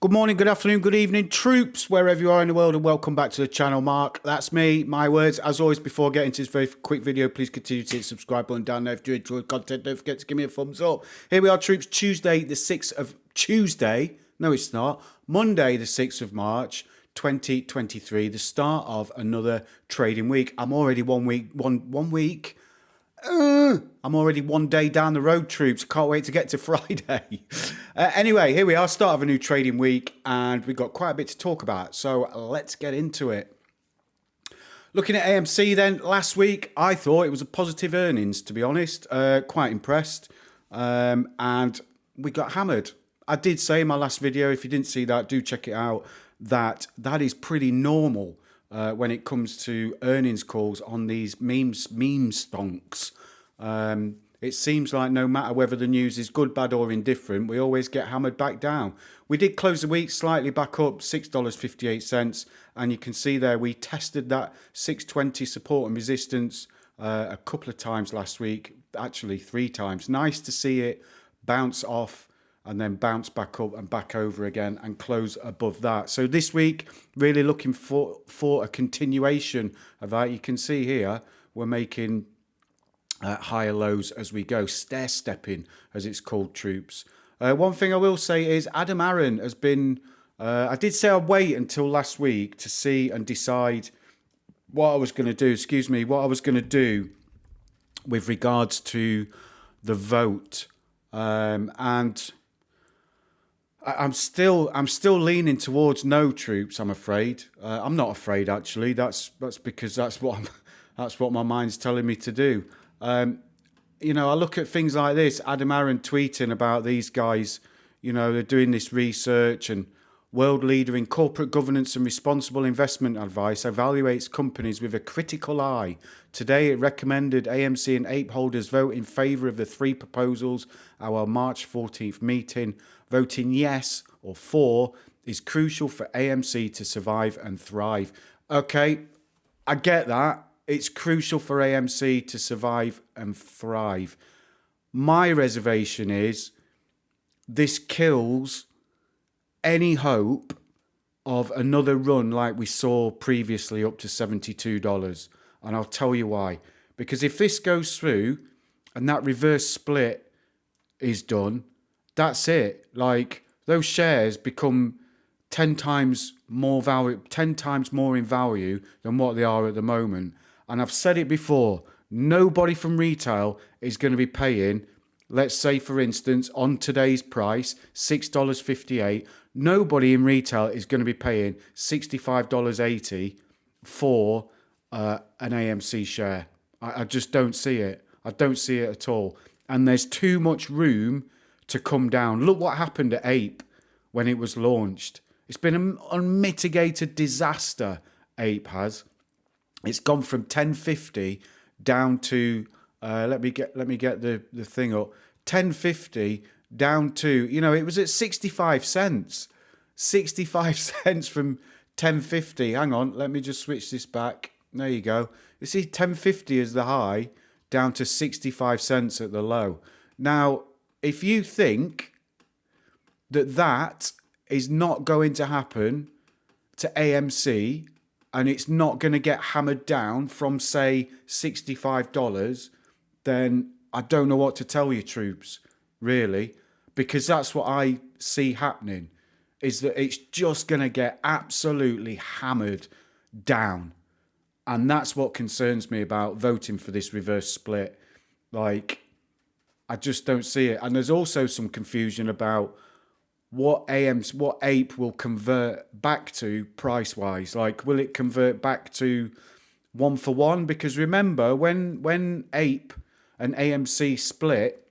Good morning, good afternoon, good evening, troops, wherever you are in the world, and welcome back to the channel. Mark, that's me, my words. As always, before getting to this very quick video, please continue to hit the subscribe button down there. If you enjoy the content, don't forget to give me a thumbs up. Here we are, troops, Tuesday, the 6th of Tuesday. No, it's not. Monday, the 6th of March, 2023, the start of another trading week. I'm already one week. I'm already one day down the road, troops. Can't wait to get to Friday. Anyway, here we are, start of a new trading week, and we've got quite a bit to talk about. So let's get into it. Looking at AMC then, last week, I thought it was a positive earnings, to be honest. Quite impressed. And we got hammered. I did say in my last video, if you didn't see that, do check it out, that is pretty normal. When it comes to earnings calls on these meme stonks. It seems like no matter whether the news is good, bad or indifferent, we always get hammered back down. We did close the week slightly back up, $6.58, and you can see there we tested that 620 support and resistance a couple of times last week, actually 3 times. Nice to see it bounce off and then bounce back up and back over again and close above that. So this week, really looking for a continuation of that. You can see here, we're making higher lows as we go, stair-stepping, as it's called, troops. One thing I will say is Adam Aaron has been, I did say I'd wait until last week to see and decide what I was going to do, what I was going to do with regards to the vote. And I'm still leaning towards no, troops. I'm afraid. I'm not afraid, actually. That's because that's what my mind's telling me to do. You know, I look at things like this. Adam Aaron tweeting about these guys. You know, they're doing this research, and world leader in corporate governance and responsible investment advice evaluates companies with a critical eye. Today, it recommended AMC and APE holders vote in favour of the 3 proposals at our March 14th meeting. Voting yes or for is crucial for AMC to survive and thrive. Okay, I get that. It's crucial for AMC to survive and thrive. My reservation is this kills any hope of another run like we saw previously up to $72. And I'll tell you why. Because if this goes through and that reverse split is done, that's it. Like, those shares become 10 times more value, 10 times more in value than what they are at the moment. And I've said it before, nobody from retail is going to be paying, let's say, for instance, on today's price, $6.58, nobody in retail is going to be paying $65.80 for an AMC share. I just don't see it. I don't see it at all. And there's too much room to come down. Look what happened at APE when it was launched. It's been an unmitigated disaster, APE has. It's gone from 1050 down to let me get the thing up. 1050 down to, you know, it was at 65 cents. 65 cents from 1050. Hang on, let me just switch this back. There you go. You see 1050 is the high, down to 65 cents at the low. Now, if you think that is not going to happen to AMC, and it's not going to get hammered down from, say, $65, then I don't know what to tell you, troops, really, because that's what I see happening, is that it's just going to get absolutely hammered down. And that's what concerns me about voting for this reverse split. Like, I just don't see it. And there's also some confusion about what APE will convert back to price-wise. Like, will it convert back to 1 for 1? Because remember, when APE and AMC split,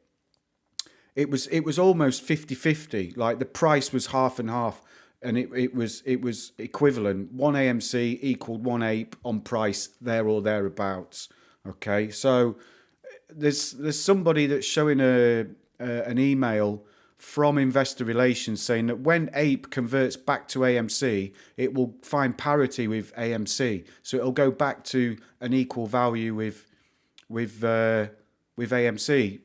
it was almost 50-50. Like, the price was half and half, and it was equivalent. 1 AMC equaled 1 APE on price, there or thereabouts. Okay, so there's somebody that's showing an email from Investor Relations saying that when APE converts back to AMC, it will find parity with AMC. So it'll go back to an equal value with AMC.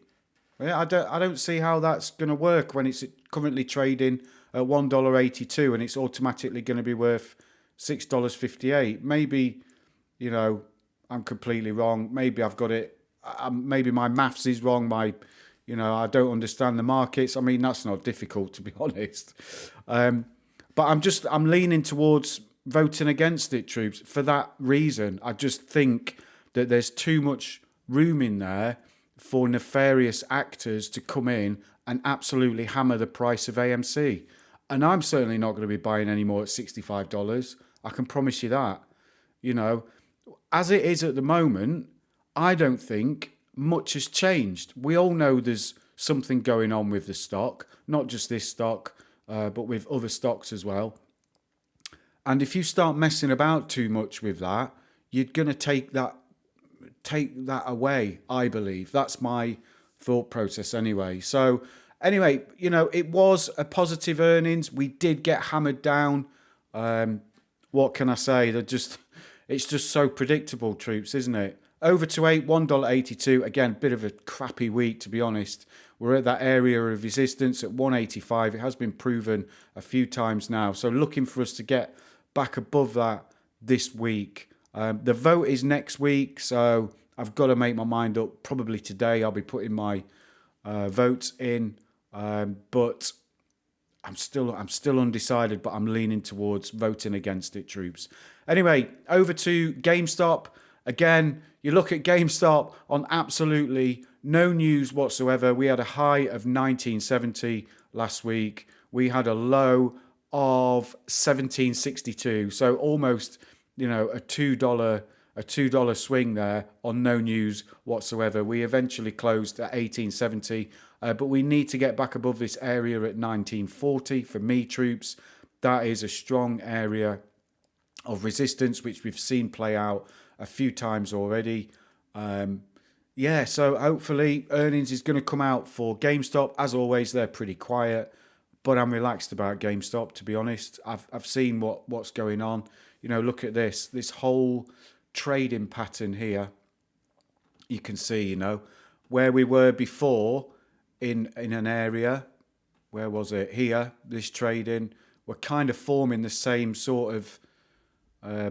I don't see how that's going to work when it's currently trading at $1.82 and it's automatically going to be worth $6.58. Maybe, you know, I'm completely wrong. Maybe I've got it. Maybe my maths is wrong. I don't understand the markets. I mean, that's not difficult, to be honest. But I'm leaning towards voting against it, troops, for that reason. I just think that there's too much room in there for nefarious actors to come in and absolutely hammer the price of AMC. And I'm certainly not going to be buying any more at $65. I can promise you that. You know, as it is at the moment, I don't think much has changed. We all know there's something going on with the stock, not just this stock, but with other stocks as well. And if you start messing about too much with that, you're going to take that away, I believe. That's my thought process anyway. So anyway, you know, it was a positive earnings. We did get hammered down. What can I say? It's just so predictable, troops, isn't it? Over to $1.82. Again, bit of a crappy week, to be honest. We're at that area of resistance at 185. It has been proven a few times now. So looking for us to get back above that this week. The vote is next week, so I've got to make my mind up. Probably today I'll be putting my votes in, but I'm still undecided, but I'm leaning towards voting against it, troops. Anyway, over to GameStop. Again, you look at GameStop on absolutely no news whatsoever. We had a high of 1970 last week. We had a low of 1762. So almost, you know, a $2 swing there on no news whatsoever. We eventually closed at 1870, but we need to get back above this area at 1940 for me, troops. That is a strong area of resistance, which we've seen play out a few times already. So hopefully earnings is going to come out for GameStop. As always, they're pretty quiet, but I'm relaxed about GameStop, to be honest. I've seen what's going on. You know, look at this whole trading pattern here. You can see, you know, where we were before in an area. Where was it? Here, this trading. We're kind of forming the same sort of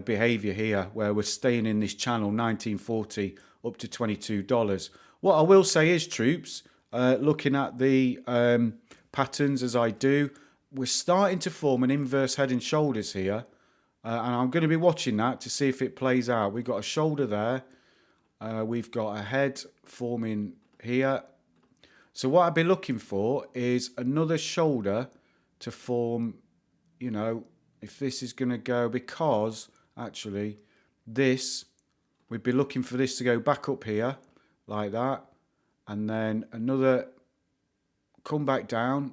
behavior here, where we're staying in this channel 1940 up to $22. What I will say is, troops, looking at the patterns as I do, we're starting to form an inverse head and shoulders here, and I'm going to be watching that to see if it plays out. We've got a shoulder there, we've got a head forming here. So what I'd be looking for is another shoulder to form, you know, if this is going to go, because actually this, we'd be looking for this to go back up here like that, and then another come back down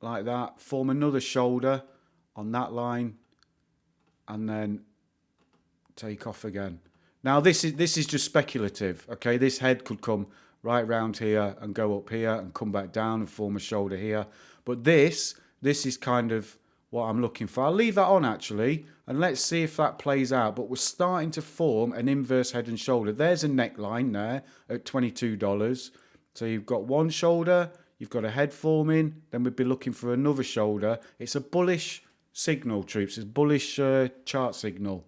like that, form another shoulder on that line, and then take off again. Now this is just speculative, okay? This head could come right round here and go up here and come back down and form a shoulder here, but this is kind of what I'm looking for. I'll leave that on actually, and let's see if that plays out. But we're starting to form an inverse head and shoulder. There's a neckline there at $22. So you've got one shoulder, you've got a head forming, then we'd be looking for another shoulder. It's a bullish signal, troops. It's a bullish chart signal.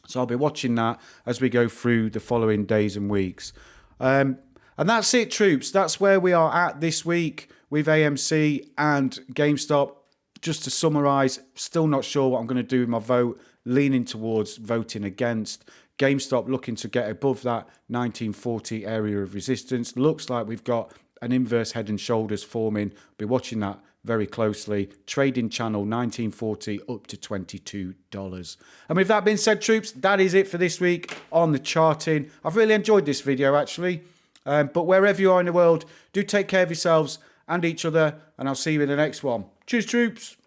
So I'll be watching that as we go through the following days and weeks. And that's it, troops. That's where we are at this week with AMC and GameStop. Just to summarise, still not sure what I'm going to do with my vote, leaning towards voting against. GameStop looking to get above that 1940 area of resistance. Looks like we've got an inverse head and shoulders forming. Be watching that very closely. Trading channel 1940 up to $22. And with that being said, troops, that is it for this week on the charting. I've really enjoyed this video actually. But wherever you are in the world, do take care of yourselves and each other, and I'll see you in the next one. Cheers, troops.